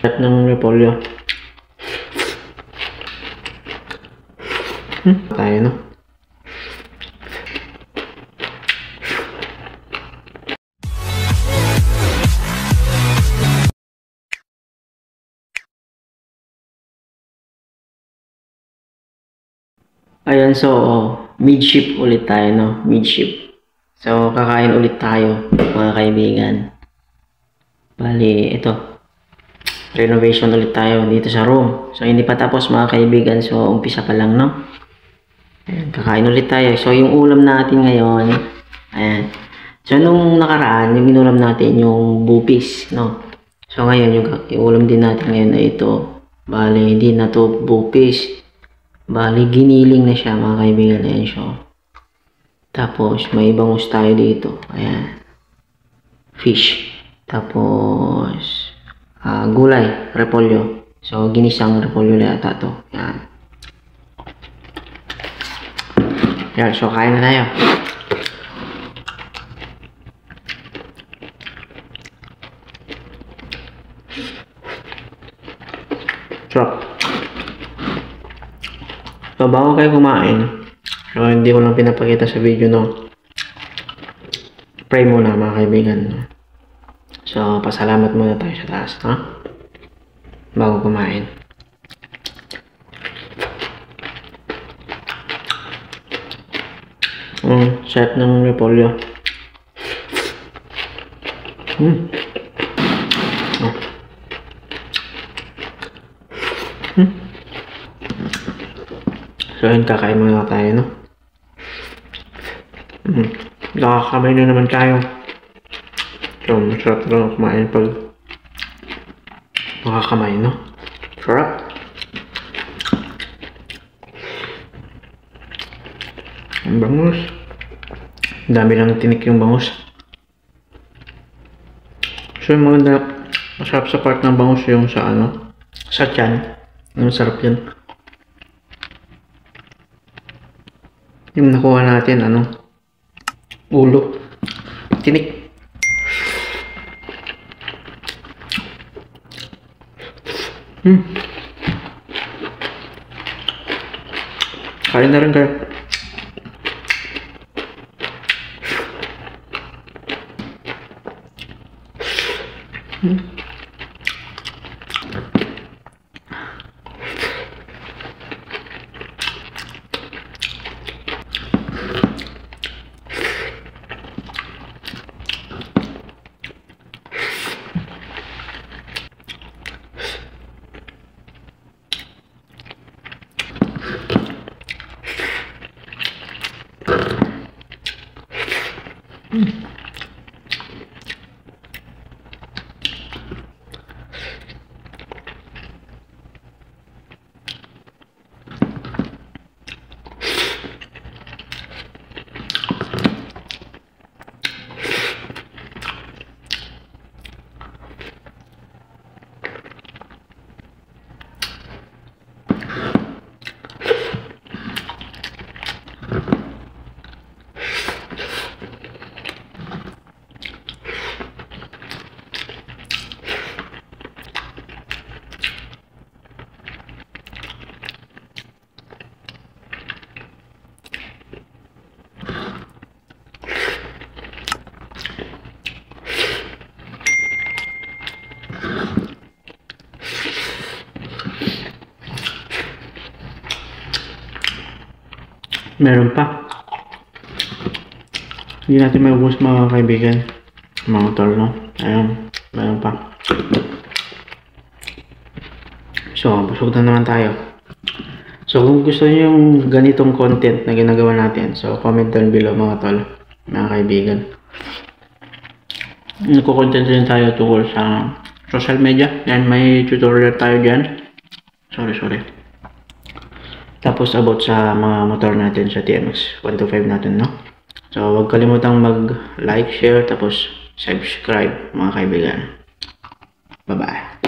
Sarap ng repolyo. Tayo, no? Ayan, so mid-ship ulit tayo, no? Mid-ship. So kakain ulit tayo, mga kaibigan. Bali, ito. Renovation ulit tayo dito sa room. So hindi pa tapos, mga kaibigan. So umpisa pa lang, no? Ayan, kakain ulit tayo. So yung ulam natin ngayon, ayan. So nung nakaraan, yung inulam natin yung bupis, no? So ngayon, yung ulam din natin ngayon ay ito. Bali, hindi na to bupis. Bali, giniling na siya, mga kaibigan. Ayan siya. Tapos, may bangus tayo dito. Ayan. Fish. Tapos, gulay. Repolyo. So, ginisang repolyo na yata to. Ayan. Ayan. So, kain na tayo. Sarap. So, bago kayo kumain, so, hindi ko lang pinapakita sa video, no? Pray muna, mga kaibigan. So, pasalamat muna tayo sa taas, ha? Bago kumain. Sarap ng repolyo. So, yun, kakain muna tayo, no? Nakakamay na naman tayo. So, masarap lang kumain pag makakamay, no? Sarap. Ang bangus. Dami lang tinik yung bangus. So, yung maganda, masarap sa part ng bangus yung sa ano, sa tiyan. Masarap yan. Yung nakuha natin, ano, ulo, tinik. Kain na rin kayo. Meron pa. Hindi natin maubos, mga kaibigan. Mga tol, no? Ayun, meron pa. So, busog na naman tayo. So, kung gusto niyo yung ganitong content na ginagawa natin, so, comment down below, mga tol, mga kaibigan. Nagko-content din tayo tungkol sa social media. Yan, may tutorial tayo dyan. Sorry. Tapos about sa mga motor natin sa TMX 125 natin, no? So, huwag kalimutang mag-like, share, tapos subscribe, mga kaibigan. Bye-bye.